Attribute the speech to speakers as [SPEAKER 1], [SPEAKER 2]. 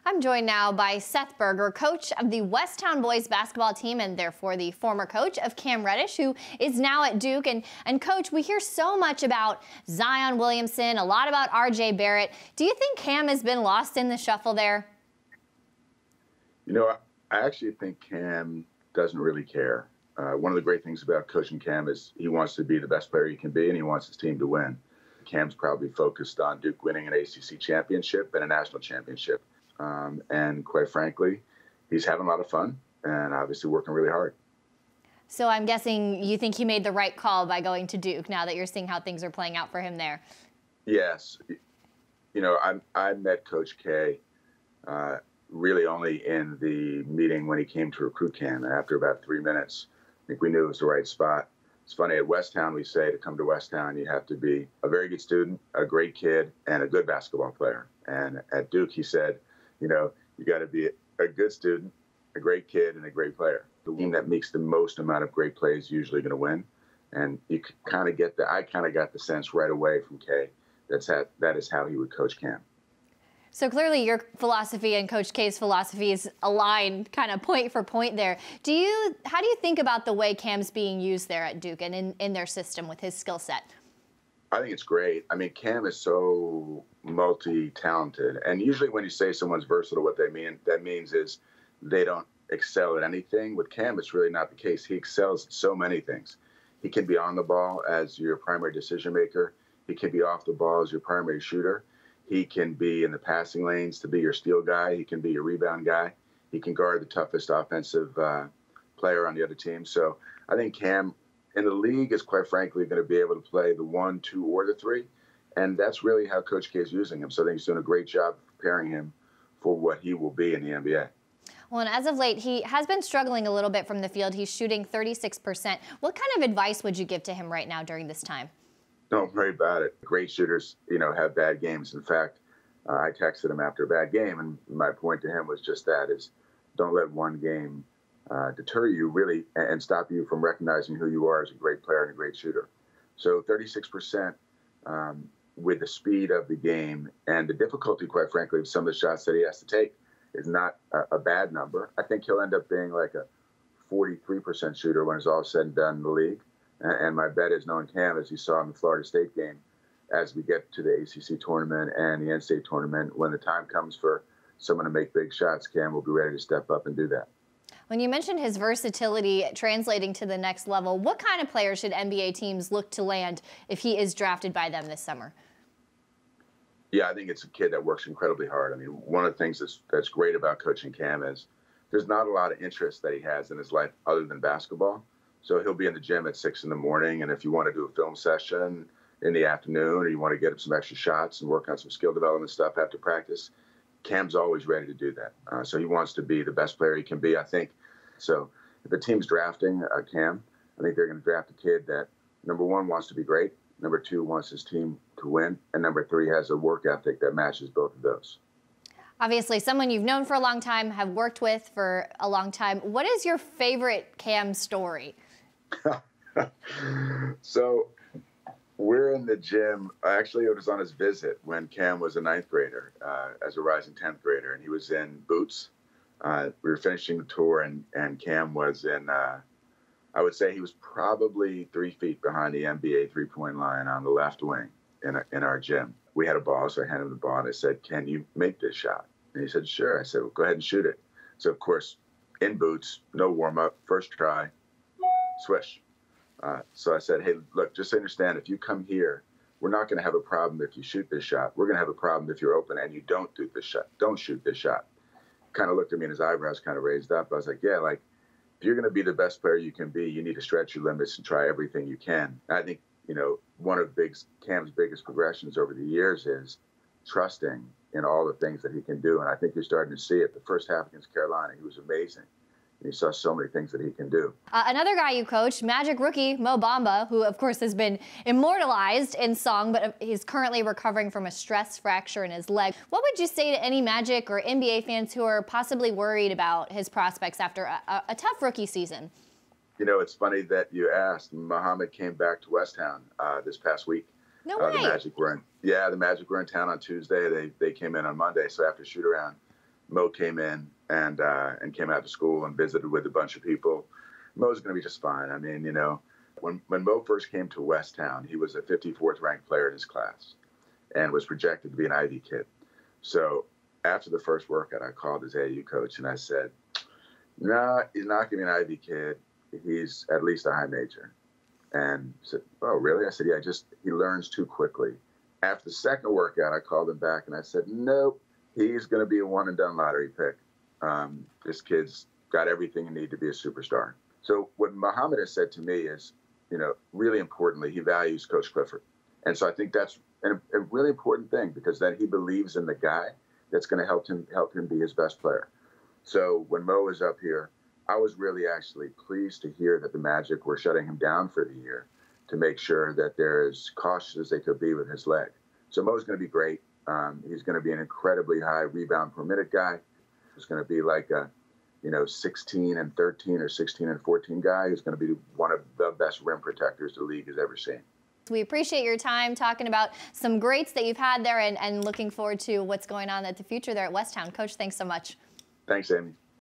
[SPEAKER 1] I'm joined now by Seth Berger, coach of the Westtown boys basketball team and therefore the former coach of Cam Reddish, who is now at Duke. And Coach, we hear so much about Zion WIlliamson, a lot about R.J. Barrett. Do you think Cam has been lost in the shuffle there?
[SPEAKER 2] You know, I actually think Cam doesn't really care. One of the great things about coaching Cam is he wants to be the best player he can be, and he wants his team to win. Cam's probably focused on Duke winning an ACC championship and a national championship. And quite frankly, he's having a lot of fun and obviously working really hard.
[SPEAKER 1] So I'm guessing you think he made the right call by going to Duke now that you're seeing how things are playing out for him there.
[SPEAKER 2] Yes. You know, I met Coach K really only in the meeting when he came to recruit Cam. And after about 3 minutes, I think we knew it was the right spot. It's funny, at Westtown, we say to come to Westtown, you have to be a very good student, a great kid, and a good basketball player. And at Duke, he said, you know, you got to be a good student, a great kid, and a great player. The team that makes the most amount of great plays is usually going to win. And you kind of get I kind of got the sense right away from Kay that is how he would coach Cam.
[SPEAKER 1] So clearly your philosophy and Coach K's philosophy is aligned kind of point for point there. How do you think about the way Cam's being used there at Duke and in their system with his skill set?
[SPEAKER 2] I think it's great. I mean, Cam is so multi-talented. And usually when you say someone's versatile, what that means is they don't excel at anything. With Cam, it's really not the case. He excels at so many things. He can be on the ball as your primary decision maker. He can be off the ball as your primary shooter. He can be in the passing lanes to be your steal guy. He can be your rebound guy. He can guard the toughest offensive player on the other team. So I think Cam in the league is quite frankly going to be able to play the 1, 2, or the 3. And that's really how Coach K is using him. So I think he's doing a great job preparing him for what he will be in the NBA.
[SPEAKER 1] Well, and as of late, he has been struggling a little bit from the field. He's shooting 36%. What kind of advice would you give to him right now during this time?
[SPEAKER 2] Don't worry about it. Great shooters, you know, have bad games. In fact, I texted him after a bad game, and my point to him was just that, is don't let one game deter you, really, and stop you from recognizing who you are as a great player and a great shooter. So 36% with the speed of the game and the difficulty, quite frankly, of some of the shots that he has to take is not a bad number. I think he'll end up being like a 43% shooter when it's all said and done in the league. And my bet is, knowing Cam, as you saw in the Florida State game, as we get to the ACC tournament and the NCAA tournament, when the time comes for someone to make big shots, Cam will be ready to step up and do that.
[SPEAKER 1] When you mentioned his versatility translating to the next level, what kind of players should NBA teams look to land if he is drafted by them this summer?
[SPEAKER 2] Yeah, I think it's a kid that works incredibly hard. I mean, one of the things that's great about coaching Cam is there's not a lot of interest that he has in his life other than basketball. So he'll be in the gym at 6 in the morning, and if you want to do a film session in the afternoon or you want to get up some extra shots and work on some skill development stuff after practice, Cam's always ready to do that. So he wants to be the best player he can be, I think. So if the team's drafting Cam, I think they're going to draft a kid that, number 1, wants to be great, number 2, wants his team to win, and number 3, has a work ethic that matches both of those.
[SPEAKER 1] Obviously, someone you've known for a long time, have worked with for a long time. What is your favorite Cam story?
[SPEAKER 2] So we're in the gym. Actually, it was on his visit when Cam was a 9th grader, as a rising 10th grader, and he was in boots. We were finishing the tour, and Cam was in, I would say he was probably 3 feet behind the NBA three-point line on the left wing in our gym. We had a ball, so I handed him the ball, and I said, "Can you make this shot?" And he said, "Sure." I said, "Well, go ahead and shoot it." So, of course, in boots, no warm-up, first try, swish. So I said, "Hey, look, just understand, if you come here, we're not going to have a problem if you shoot this shot. We're going to have a problem if you're open and you don't do this shot. Don't shoot this shot." Kind of looked at me and his eyebrows kind of raised up. I was like, "Yeah, like, if you're going to be the best player you can be, you need to stretch your limits and try everything you can." And I think, you know, one of Cam's biggest progressions over the years is trusting in all the things that he can do. And I think you're starting to see it. The first half against Carolina, he was amazing. And he saw so many things that he can do.
[SPEAKER 1] Another guy you coached, Magic rookie Mo Bamba, who of course has been immortalized in song, but he's currently recovering from a stress fracture in his leg. What would you say to any Magic or NBA fans who are possibly worried about his prospects after a tough rookie season?
[SPEAKER 2] You know, it's funny that you asked. Muhammad came back to Westtown this past week.
[SPEAKER 1] No way.
[SPEAKER 2] The Magic were in town on Tuesday. They came in on Monday. So after shoot around, Mo came in and came out to school and visited with a bunch of people. Mo's going to be just fine. I mean, you know, when Mo first came to Westtown, he was a 54th ranked player in his class and was projected to be an Ivy kid. So after the first workout, I called his AAU coach and I said, "No, he's not going to be an Ivy kid. He's at least a high major." And he said, "Oh, really?" I said, "Yeah, he learns too quickly." After the second workout, I called him back and I said, "Nope, he's going to be a one and done lottery pick. This kid's got everything he needs to be a superstar." So what Muhammad has said to me is, you know, really importantly, he values Coach Clifford. And so I think that's a really important thing, because then he believes in the guy that's going to help him be his best player. So when Mo was up here, I was really actually pleased to hear that the Magic were shutting him down for the year to make sure that they're as cautious as they could be with his leg. So Mo's going to be great. He's going to be an incredibly high rebound per minute guy. He's going to be like a, 16 and 13 or 16 and 14 guy who's going to be one of the best rim protectors the league has ever seen.
[SPEAKER 1] We appreciate your time talking about some greats that you've had there and looking forward to what's going on at the future there at Westtown. Coach, thanks so much.
[SPEAKER 2] Thanks, Amy.